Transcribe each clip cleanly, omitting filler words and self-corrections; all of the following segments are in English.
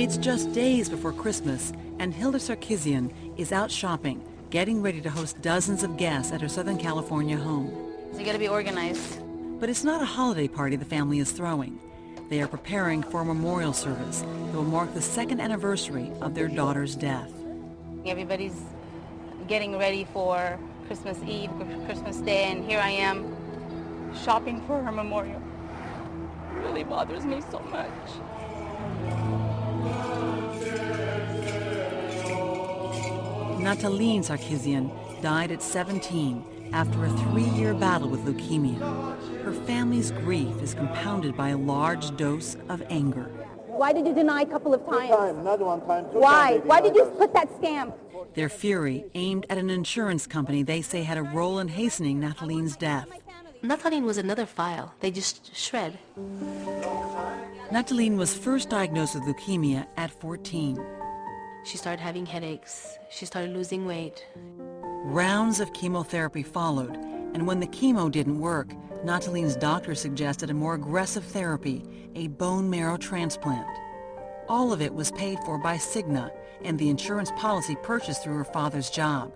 It's just days before Christmas, and Hilda Sarkisyan is out shopping, getting ready to host dozens of guests at her Southern California home. So you gotta be organized. But it's not a holiday party the family is throwing. They are preparing for a memorial service that will mark the second anniversary of their daughter's death. Everybody's getting ready for Christmas Eve, Christmas Day, and here I am shopping for her memorial. It really bothers me so much. Nataline Sarkisyan died at 17 after a 3-year battle with leukemia. Her family's grief is compounded by a large dose of anger. Why did you deny a couple of times? 2 times, not 1 time, 2 Why? times. Why did you put that stamp? Their fury aimed at an insurance company they say had a role in hastening Nataline's death. Nataline was another file. They just shred. Nataline was first diagnosed with leukemia at 14. She started having headaches. She started losing weight. Rounds of chemotherapy followed, and when the chemo didn't work, Nataline's doctor suggested a more aggressive therapy, a bone marrow transplant. All of it was paid for by CIGNA and the insurance policy purchased through her father's job.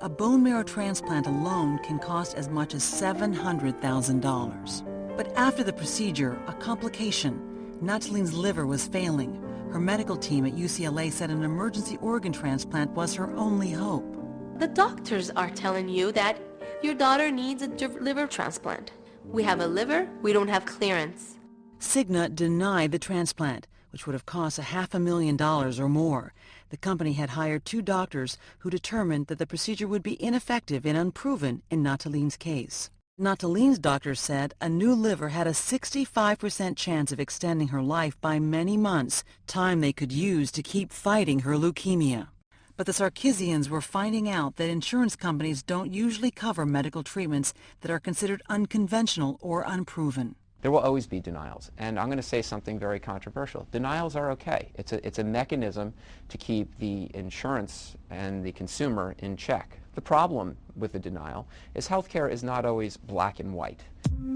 A bone marrow transplant alone can cost as much as $700,000. But after the procedure, a complication. Nataline's liver was failing. Her medical team at UCLA said an emergency organ transplant was her only hope. The doctors are telling you that your daughter needs a liver transplant. We have a liver, we don't have clearance. CIGNA denied the transplant, which would have cost $500,000 or more. The company had hired 2 doctors who determined that the procedure would be ineffective and unproven in Nataline's case. Nataline's doctor said a new liver had a 65% chance of extending her life by many months, time they could use to keep fighting her leukemia. But the Sarkisyans were finding out that insurance companies don't usually cover medical treatments that are considered unconventional or unproven. There will always be denials, and I'm going to say something very controversial. Denials are okay. It's a mechanism to keep the insurance and the consumer in check. The problem with the denial is healthcare is not always black and white.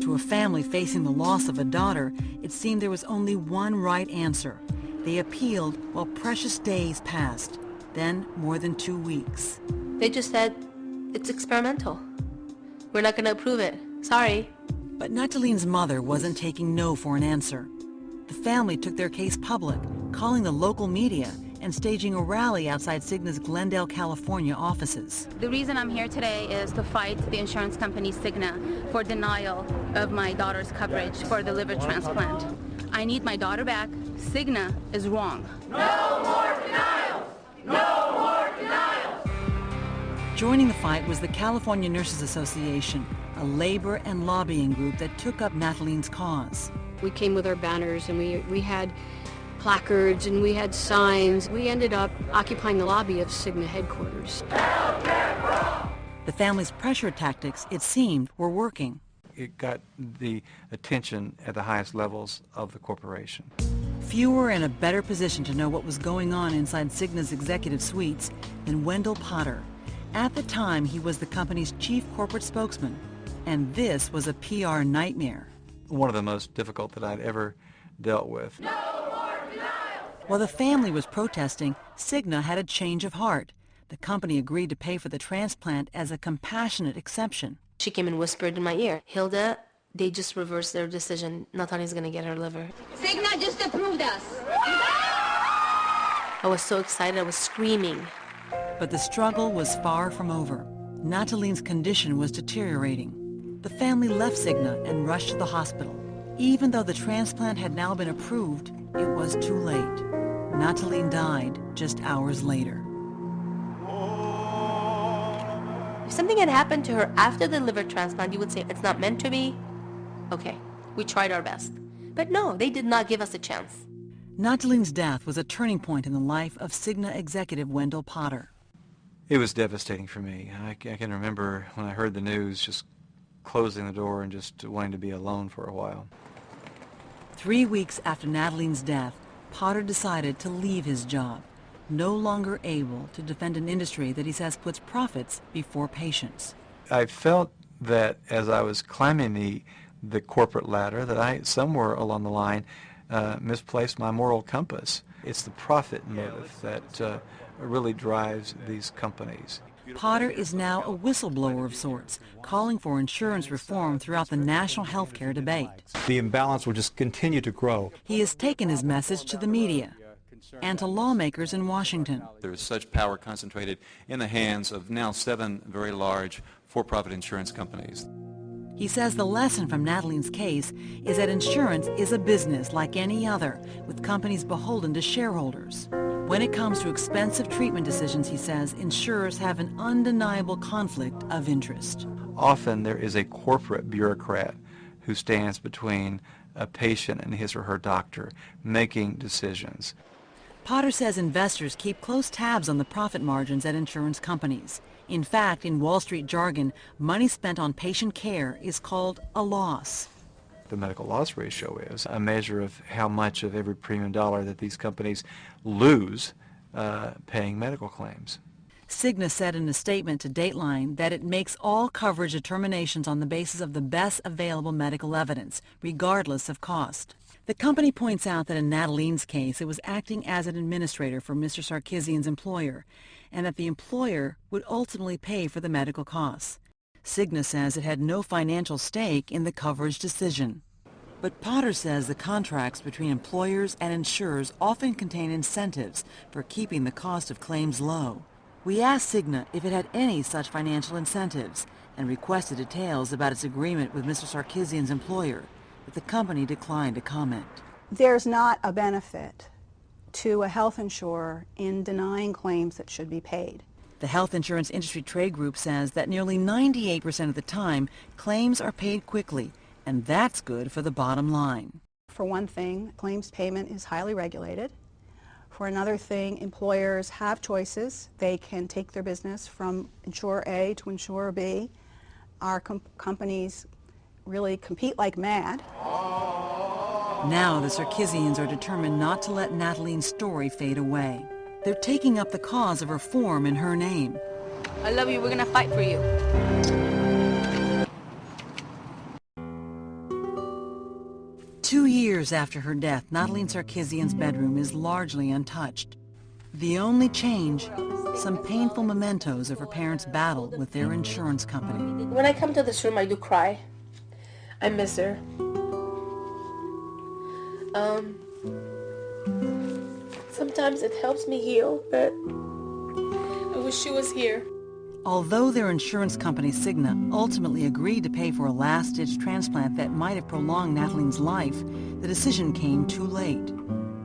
To a family facing the loss of a daughter, it seemed there was only one right answer. They appealed while precious days passed, then more than 2 weeks. They just said, it's experimental. We're not going to approve it. Sorry. But Nataline's mother wasn't taking no for an answer. The family took their case public, calling the local media and staging a rally outside CIGNA's Glendale, California offices. The reason I'm here today is to fight the insurance company CIGNA for denial of my daughter's coverage for the liver transplant. I need my daughter back. CIGNA is wrong. No more denials! No more denials! Joining the fight was the California Nurses Association, a labor and lobbying group that took up Nataline's cause. We came with our banners and we had placards and we had signs. We ended up occupying the lobby of CIGNA headquarters. The family's pressure tactics, it seemed, were working. It got the attention at the highest levels of the corporation. Few were in a better position to know what was going on inside CIGNA's executive suites than Wendell Potter. At the time, he was the company's chief corporate spokesman, and this was a PR nightmare. One of the most difficult that I'd ever dealt with. No more denials! While the family was protesting, CIGNA had a change of heart. The company agreed to pay for the transplant as a compassionate exception. She came and whispered in my ear, Hilda, they just reversed their decision. Nataline's going to get her liver. CIGNA just approved us. I was so excited, I was screaming. But the struggle was far from over. Nataline's condition was deteriorating. The family left CIGNA and rushed to the hospital. Even though the transplant had now been approved, it was too late. Nataline died just hours later. If something had happened to her after the liver transplant, you would say, it's not meant to be. Okay, we tried our best. But no, they did not give us a chance. Nataline's death was a turning point in the life of CIGNA executive Wendell Potter. It was devastating for me. I can remember when I heard the news just closing the door and just wanting to be alone for a while. 3 weeks after Nataline's death, Potter decided to leave his job, no longer able to defend an industry that he says puts profits before patients. I felt that as I was climbing the corporate ladder, that somewhere along the line, misplaced my moral compass. It's the profit motive that really drives these companies. Potter is now a whistleblower of sorts, calling for insurance reform throughout the national health care debate. The imbalance will just continue to grow. He has taken his message to the media and to lawmakers in Washington. There is such power concentrated in the hands of now 7 very large for-profit insurance companies. He says the lesson from Nataline's case is that insurance is a business like any other, with companies beholden to shareholders. When it comes to expensive treatment decisions, he says, insurers have an undeniable conflict of interest. Often there is a corporate bureaucrat who stands between a patient and his or her doctor, making decisions. Potter says investors keep close tabs on the profit margins at insurance companies. In fact, in Wall Street jargon, money spent on patient care is called a loss. The medical loss ratio is a measure of how much of every premium dollar that these companies lose paying medical claims. CIGNA said in a statement to Dateline that it makes all coverage determinations on the basis of the best available medical evidence, regardless of cost. The company points out that in Nataline's case, it was acting as an administrator for Mr. Sarkisyan's employer, and that the employer would ultimately pay for the medical costs. CIGNA says it had no financial stake in the coverage decision. But Potter says the contracts between employers and insurers often contain incentives for keeping the cost of claims low. We asked CIGNA if it had any such financial incentives and requested details about its agreement with Mr. Sarkisyan's employer, but the company declined to comment. There's not a benefit to a health insurer in denying claims that should be paid. The Health Insurance Industry Trade Group says that nearly 98% of the time, claims are paid quickly, and that's good for the bottom line. For one thing, claims payment is highly regulated. For another thing, employers have choices. They can take their business from insurer A to insurer B. Our companies really compete like mad. Now the Sarkisyans are determined not to let Nataline's story fade away. They're taking up the cause of reform in her name. I love you. We're going to fight for you. Two years after her death, Nataline Sarkisyan's bedroom is largely untouched. The only change, some painful mementos of her parents' battle with their insurance company. When I come to this room, I do cry. I miss her. Sometimes it helps me heal, but I wish she was here. Although their insurance company, CIGNA, ultimately agreed to pay for a last-ditch transplant that might have prolonged Nataline's life, the decision came too late.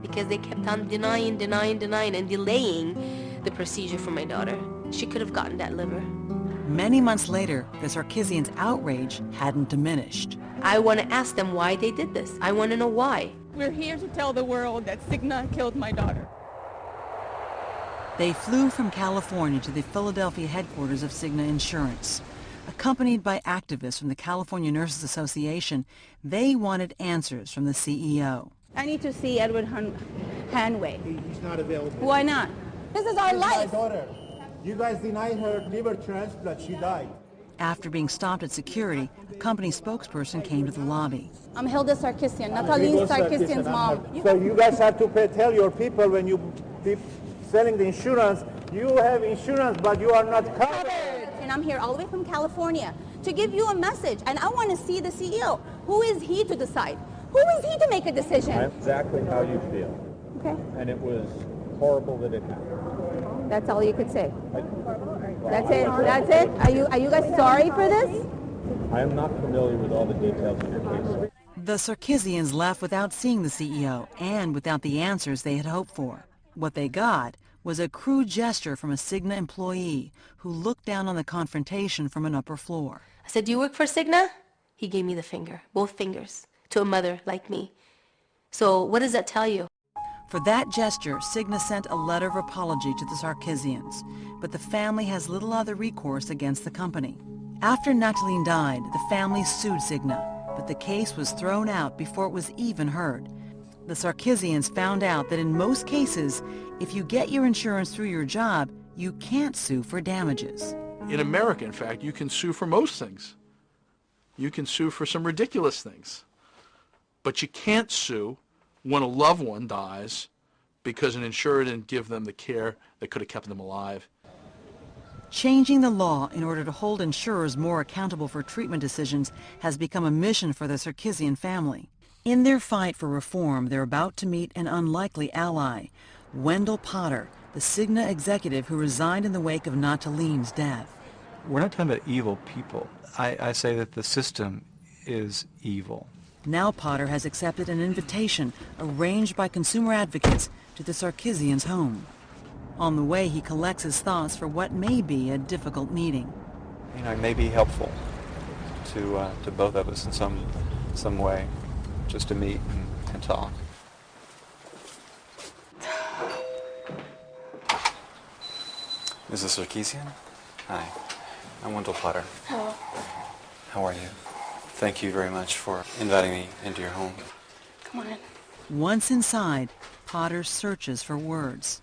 Because they kept on denying, and delaying the procedure for my daughter. She could have gotten that liver. Many months later, the Sarkisyans' outrage hadn't diminished. I want to ask them why they did this. I want to know why. We're here to tell the world that CIGNA killed my daughter. They flew from California to the Philadelphia headquarters of CIGNA Insurance. Accompanied by activists from the California Nurses Association, they wanted answers from the CEO. I need to see Edward Hanway. He's not available. Why not? This is our life. My daughter. You guys denied her liver transplant. She died. After being stopped at security, a company spokesperson came to the lobby. I'm Hilda Sarkisyan, Nataline Sarkisyan's mom. So you guys have to tell your people when you selling the insurance, you have insurance, but you are not covered. And I'm here all the way from California to give you a message, and I want to see the CEO. Who is he to decide? Who is he to make a decision? I know exactly how you feel. Okay. And it was horrible that it happened. That's all you could say. That's it. That's it. Are you guys sorry for this? I am not familiar with all the details of your case. The Sarkisyans left without seeing the CEO and without the answers they had hoped for. What they got was a crude gesture from a CIGNA employee who looked down on the confrontation from an upper floor. I said, "Do you work for CIGNA?" He gave me the finger, both fingers, to a mother like me. So what does that tell you? For that gesture, CIGNA sent a letter of apology to the Sarkisyans, but the family has little other recourse against the company. After Nataline died, the family sued CIGNA, but the case was thrown out before it was even heard. The Sarkisyans found out that in most cases, if you get your insurance through your job, you can't sue for damages. In America, in fact, you can sue for most things. You can sue for some ridiculous things. But you can't sue when a loved one dies because an insurer didn't give them the care that could have kept them alive. Changing the law in order to hold insurers more accountable for treatment decisions has become a mission for the Sarkisyan family. In their fight for reform, they're about to meet an unlikely ally, Wendell Potter, the CIGNA executive who resigned in the wake of Nataline's death. We're not talking about evil people. I say that the system is evil. Now Potter has accepted an invitation arranged by consumer advocates to the Sarkisyans' home. On the way, he collects his thoughts for what may be a difficult meeting. You know, it may be helpful to both of us in some way, just to meet and talk. Mrs. Sarkisyan? Hi, I'm Wendell Potter. Hello. How are you? Thank you very much for inviting me into your home. Come on in. Once inside, Potter searches for words.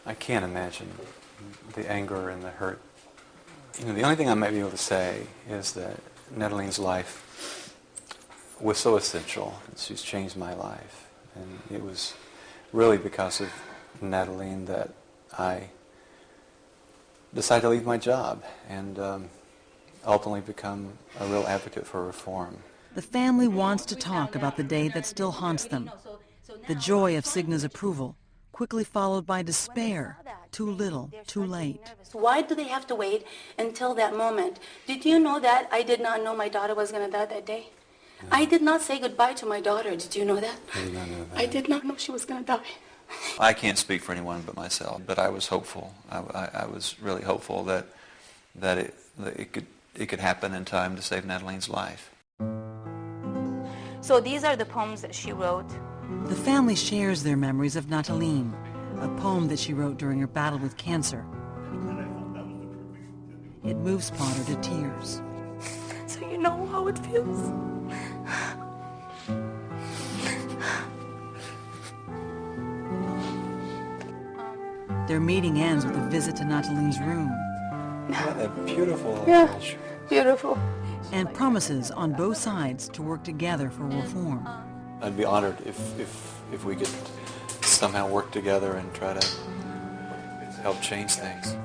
I can't imagine the anger and the hurt. You know, the only thing I might be able to say is that Nataline's life was so essential. She's changed my life. And it was really because of Nataline that I decided to leave my job and ultimately become a real advocate for reform. The family wants to talk about the day that still haunts them. The joy of CIGNA's approval, quickly followed by despair. Too little, too late. Why do they have to wait until that moment? Did you know that I did not know my daughter was going to die that day? Yeah. I did not say goodbye to my daughter. Did you know that? I did not know that. I did not know she was going to die. I can't speak for anyone but myself, but I was hopeful. I was really hopeful that it could happen in time to save Nataline's life. So these are the poems that she wrote. The family shares their memories of Nataline, a poem that she wrote during her battle with cancer. It moves Potter to tears. So you know how it feels. Their meeting ends with a visit to Nataline's room. What a beautiful image. Beautiful. And promises on both sides to work together for reform. I'd be honored if we could somehow work together and try to help change things.